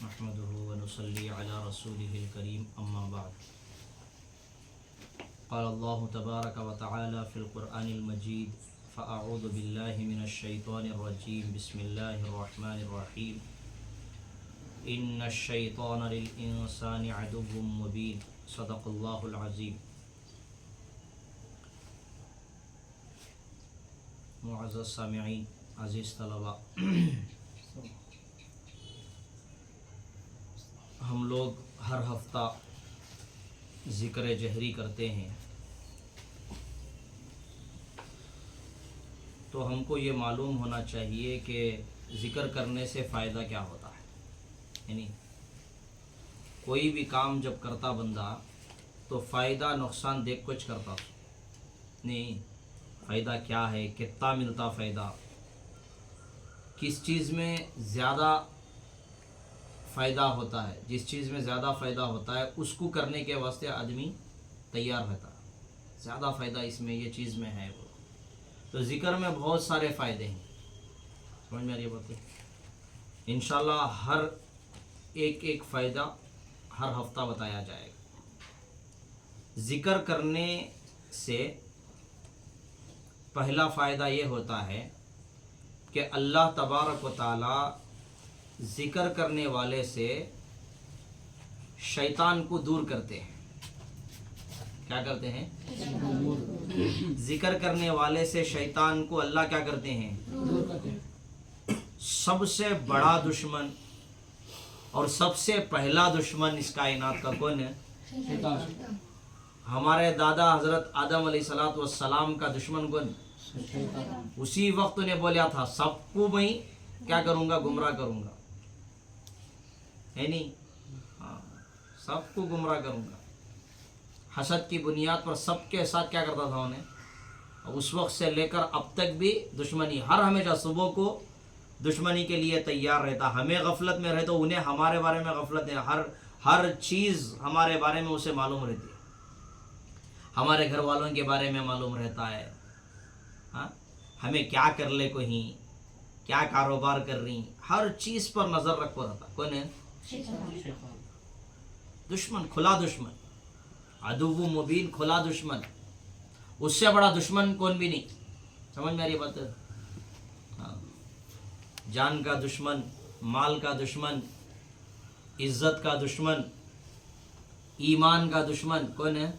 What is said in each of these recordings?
نحمده ونصلي على رسوله الكريم أما بعد قال الله تبارك وتعالى في القرآن المجيد فأعوذ بالله من الشيطان الرجيم بسم الله الرحمن الرحيم إن الشيطان للإنسان عدو مبين صدق الله العظيم. معزز سامعین، عزیز طلباء، ہم لوگ ہر ہفتہ ذکر جہری کرتے ہیں، تو ہم کو یہ معلوم ہونا چاہیے کہ ذکر کرنے سے فائدہ کیا ہوتا ہے. یعنی کوئی بھی کام جب کرتا بندہ تو فائدہ نقصان دیکھ کچھ کرتا نہیں. فائدہ کیا ہے، کتنا ملتا فائدہ، کس چیز میں زیادہ فائدہ ہوتا ہے. جس چیز میں زیادہ فائدہ ہوتا ہے اس کو کرنے کے واسطے آدمی تیار رہتا ہے. زیادہ فائدہ اس میں، یہ چیز میں ہے وہ. تو ذکر میں بہت سارے فائدے ہیں. سمجھ میں آ رہی ہے بات؟ انشاءاللہ ہر ایک فائدہ ہر ہفتہ بتایا جائے گا. ذکر کرنے سے پہلا فائدہ یہ ہوتا ہے کہ اللہ تبارک و تعالی ذکر کرنے والے سے شیطان کو دور کرتے ہیں. کیا کرتے ہیں؟ ذکر کرنے والے سے شیطان کو اللہ کیا کرتے ہیں؟ سب سے بڑا دشمن اور سب سے پہلا دشمن اس کائنات کا کون ہے؟ شیطان. ہمارے دادا حضرت آدم علیہ السلام کا دشمن کون؟ اسی وقت نے بولا تھا سب کو میں کیا کروں گا؟ گمراہ کروں گا. ہے نہیں؟ ہاں، سب کو گمراہ کروں گا. حسد کی بنیاد پر سب کے ساتھ کیا کرتا تھا انہیں. اس وقت سے لے کر اب تک بھی دشمنی، ہر ہمیشہ صبح کو دشمنی کے لیے تیار رہتا. ہمیں غفلت میں رہتا، انہیں ہمارے بارے میں غفلت ہے. ہر چیز ہمارے بارے میں اسے معلوم رہتی ہے. ہمارے گھر والوں کے بارے میں معلوم رہتا ہے. ہاں، ہمیں کیا کر لے کہیں، کیا کاروبار کر رہی، ہر چیز پر نظر رکھو رہتا. کون ہے؟ دشمن، کھلا دشمن، عدو مبین، کھلا دشمن. اس سے بڑا دشمن کون بھی نہیں. سمجھ میں آ رہی بات؟ ہاں، جان کا دشمن، مال کا دشمن، عزت کا دشمن، ایمان کا دشمن کون ہے؟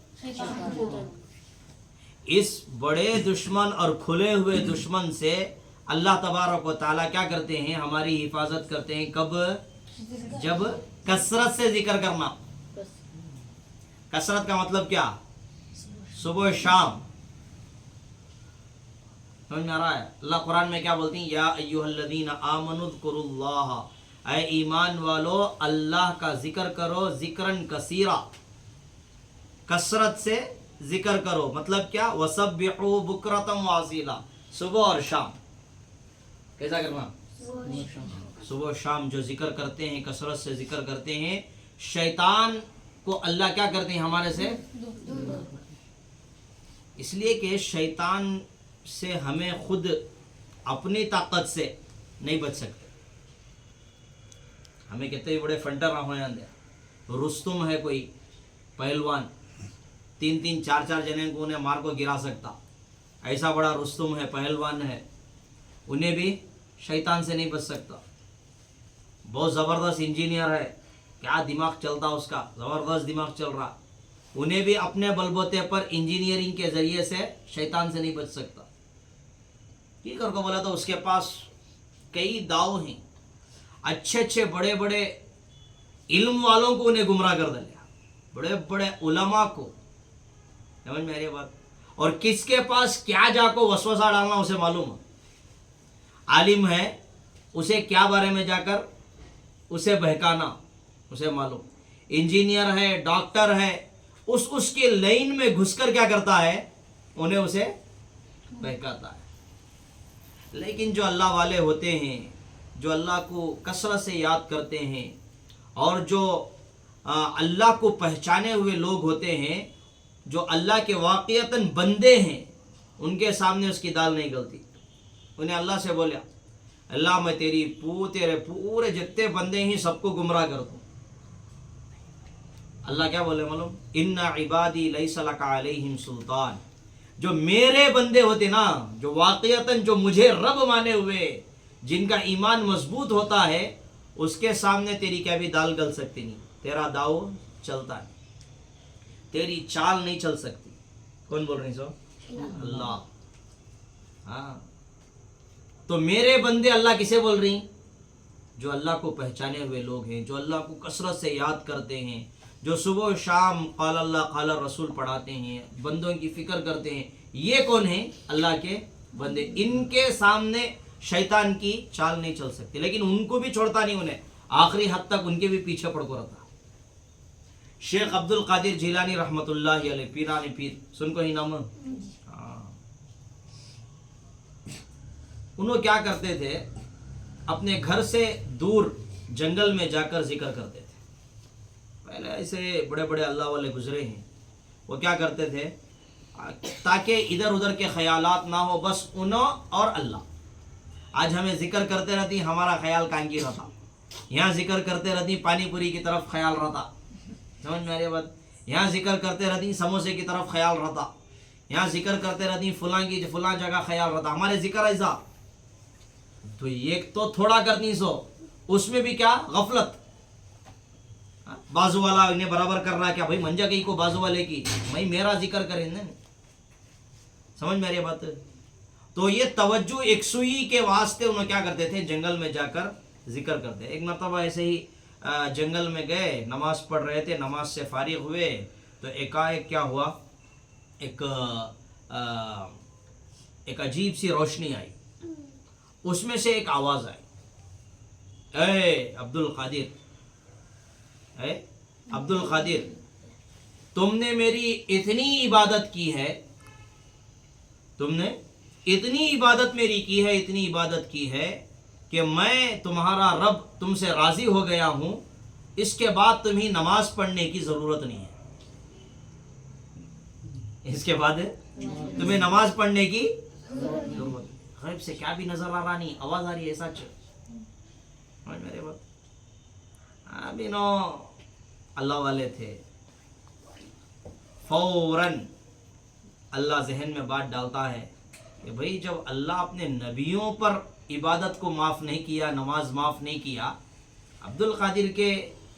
اس بڑے دشمن اور کھلے ہوئے دشمن سے اللہ تبارک و تعالیٰ کیا کرتے ہیں؟ ہماری حفاظت کرتے ہیں. کب؟ جب کثرت سے ذکر کرنا. کثرت کا مطلب کیا؟ صبح شام. سمجھ میں آ رہا ہے؟ اللہ قرآن میں کیا بولتی ہیں؟ یا ایھا الذین آمنوا اذکروا اللہ، اے ایمان والو اللہ کا ذکر کرو. ذکرن کثیرا، کثرت سے ذکر کرو. مطلب کیا؟ وسبحوا بکرۃ واصیلا، صبح اور شام. کیسا کرنا؟ صبح و شام جو ذکر کرتے ہیں، کثرت سے ذکر کرتے ہیں، شیطان کو اللہ کیا کرتے ہیں؟ ہمارے سے. اس لیے کہ شیطان سے ہمیں خود اپنی طاقت سے نہیں بچ سکتے. ہمیں کتنے بڑے فنٹر نہ ہوئے اندر. رستم ہے کوئی پہلوان، 3 4 جنے کو انہیں مار کو گرا سکتا. ایسا بڑا رستم ہے، پہلوان ہے، انہیں بھی شیطان سے نہیں بچ سکتا. بہت زبردست انجینئر ہے، کیا دماغ چلتا اس کا، زبردست دماغ چل رہا. انہیں بھی اپنے بلبوتے پر انجینئرنگ کے ذریعے سے شیطان سے نہیں بچ سکتا. یہ کر کو بولا تو اس کے پاس کئی داؤ ہیں. اچھے بڑے بڑے علم والوں کو انہیں گمراہ کر دیا، بڑے بڑے علماء کو. سمجھ میں آ رہی ہے بات؟ اور کس کے پاس کیا جا کو وسوسہ ڈالنا اسے معلوم ہے. عالم ہے، اسے کیا بارے میں جا کر اسے بہکانا اسے معلوم. انجینئر ہے، ڈاکٹر ہے، اس کی لائن میں گھس کر کیا کرتا ہے؟ انہیں اسے بہکاتا ہے. لیکن جو اللہ والے ہوتے ہیں، جو اللہ کو کثرت سے یاد کرتے ہیں اور جو اللہ کو پہچانے ہوئے لوگ ہوتے ہیں، جو اللہ کے واقعتاً بندے ہیں، ان کے سامنے اس کی دال نہیں گلتی. انہیں اللہ سے بولا اللہ میں تیرے پورے جتنے بندے ہیں سب کو گمراہ کر دوں. اللہ کیا بولے معلوم؟ ان عبادی لیس لک علیہم سلطان. جو میرے بندے ہوتے نا، جو واقعتاً جو مجھے رب مانے ہوئے، جن کا ایمان مضبوط ہوتا ہے، اس کے سامنے تیری کیا بھی دال گل سکتی نہیں، تیرا داؤ چلتا نہیں، تیری چال نہیں چل سکتی. کون بول رہے ہیں سو؟ اللہ. ہاں، تو میرے بندے اللہ کسے بول رہی؟ جو اللہ کو پہچانے ہوئے لوگ ہیں، جو اللہ کو کثرت سے یاد کرتے ہیں، جو صبح و شام قال اللہ قال رسول پڑھاتے ہیں، بندوں کی فکر کرتے ہیں. یہ کون ہیں؟ اللہ کے بندے. ان کے سامنے شیطان کی چال نہیں چل سکتی، لیکن ان کو بھی چھوڑتا نہیں، انہیں آخری حد تک ان کے بھی پیچھے پڑ کو رہتا. شیخ عبد القادر جیلانی رحمۃ اللہ علیہ، پیران پیر، سن کو ہی نام. ہاں، انہوں کیا کرتے تھے؟ اپنے گھر سے دور جنگل میں جا کر ذکر کرتے تھے. پہلے ایسے بڑے بڑے اللہ والے گزرے ہیں، وہ کیا کرتے تھے تاکہ ادھر ادھر کے خیالات نہ ہو، بس انہوں اور اللہ. آج ہمیں ذکر کرتے رہتی ہمارا خیال کان کی رہتا، یہاں ذکر کرتے رہتی پانی پوری کی طرف خیال رہتا، سمجھ میں آ رہی بات؟ یہاں ذکر کرتے رہتی سموسے کی طرف خیال رہتا، یہاں ذکر کرتے رہتی فلاں جگہ خیال رہتا. ہمارے ذکر ایسا تو ایک تو تھوڑا کرنی سو، اس میں بھی کیا غفلت. بازو والا انہیں برابر کر رہا ہے کیا بھائی؟ منجا گئی کو بازو والے کی، میں میرا ذکر کریں نا. سمجھ میں آ رہی بات؟ تو یہ توجہ یکسوئی کے واسطے انہوں کیا کرتے تھے؟ جنگل میں جا کر ذکر کرتے. ایک مرتبہ ایسے ہی جنگل میں گئے، نماز پڑھ رہے تھے، نماز سے فارغ ہوئے تو ایک کیا ہوا، ایک عجیب سی روشنی آئی. اس میں سے ایک آواز آئی، اے عبد القادر، اے عبد القادر، تم نے میری اتنی عبادت کی ہے، تم نے اتنی عبادت میری کی ہے، اتنی عبادت کی ہے کہ میں تمہارا رب تم سے راضی ہو گیا ہوں، اس کے بعد تمہیں نماز پڑھنے کی ضرورت نہیں ہے. اس کے بعد تمہیں نماز پڑھنے کی ضرورت. غیب سے کیا بھی نظر آ رہا نہیں، آواز آ رہی ہے سچ. میرے بات ابھی نو اللہ والے تھے، فوراً اللہ ذہن میں بات ڈالتا ہے کہ بھئی جب اللہ اپنے نبیوں پر عبادت کو معاف نہیں کیا، نماز معاف نہیں کیا، عبد القادر کے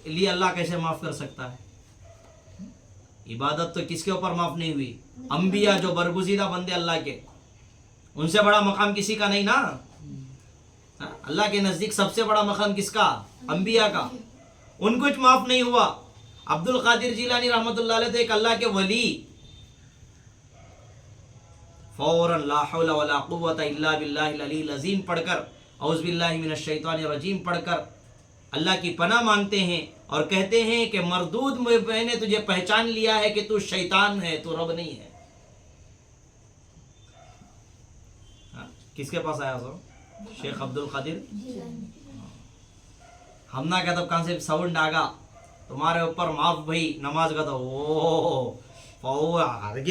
لیے اللہ کیسے معاف کر سکتا ہے؟ عبادت تو کس کے اوپر معاف نہیں ہوئی؟ انبیاء جو برگزیدہ بندے اللہ کے، ان سے بڑا مقام کسی کا نہیں نا. اللہ کے نزدیک سب سے بڑا مقام کس کا؟ انبیاء کا. ان کو معاف نہیں ہوا. عبد القادر جیلانی رحمۃ اللہ علیہ تھے، ایک اللہ کے ولی، فوراً لا حول ولا قوت الا باللہ العلی العظیم پڑھ کر، اعوذ باللہ من الشیطان الرجیم پڑھ کر اللہ کی پناہ مانگتے ہیں اور کہتے ہیں کہ مردود میں نے تجھے پہچان لیا ہے کہ تو شیطان ہے، تو رب نہیں ہے. کس کے پاس آیا سو؟ شیخ عبد القادر. ہم نہ کہتا کہاں سے ساؤنڈ آگا تمہارے اوپر معاف بھائی نماز کا، تو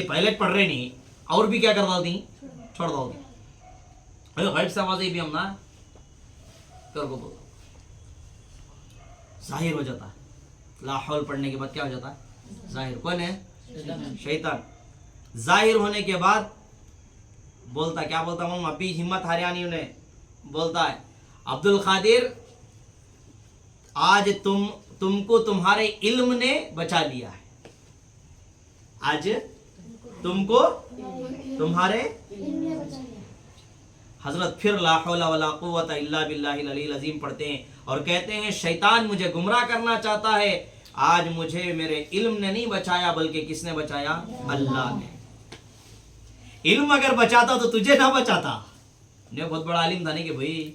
پہلے پڑھ رہے نہیں اور بھی کیا کرتا تھی؟ چھوڑ دو دی غیب سے آواز بھی ہم نہ کر کو بولتا، ظاہر ہو جاتا ہے. لا حول پڑھنے کے بعد کیا ہو جاتا ہے؟ ظاہر. کون ہے؟ شیطان. ظاہر ہونے کے بعد بولتا، کیا بولتا ہوں ابھی ہمت ہریانی انہیں بولتا ہے، عبد القادر آج تم کو تمہارے علم نے بچا لیا ہے، آج تم کو تمہارے. حضرت پھر لا حول ولا قوت الا باللہ العلی العظیم پڑھتے ہیں اور کہتے ہیں شیطان مجھے گمراہ کرنا چاہتا ہے، آج مجھے میرے علم نے نہیں بچایا بلکہ کس نے بچایا؟ اللہ نے. علم اگر بچاتا تو تجھے نہ بچاتا. نے بہت بڑا عالم تھا نہیں کہ بھائی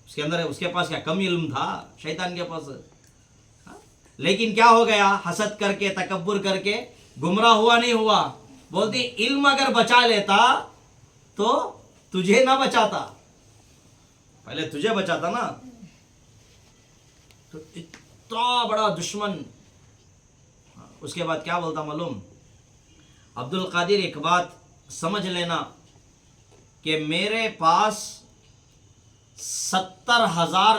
اس کے اندر، اس کے پاس کیا کم علم تھا شیطان کے پاس؟ لیکن کیا ہو گیا؟ حسد کر کے، تکبر کر کے گمراہ ہوا نہیں ہوا. بولتے علم اگر بچا لیتا تو تجھے نہ بچاتا، پہلے تجھے بچاتا نا. تو اتنا بڑا دشمن. اس کے بعد کیا بولتا معلوم؟ عبد القادر ایک بات سمجھ لینا کہ میرے پاس 70,000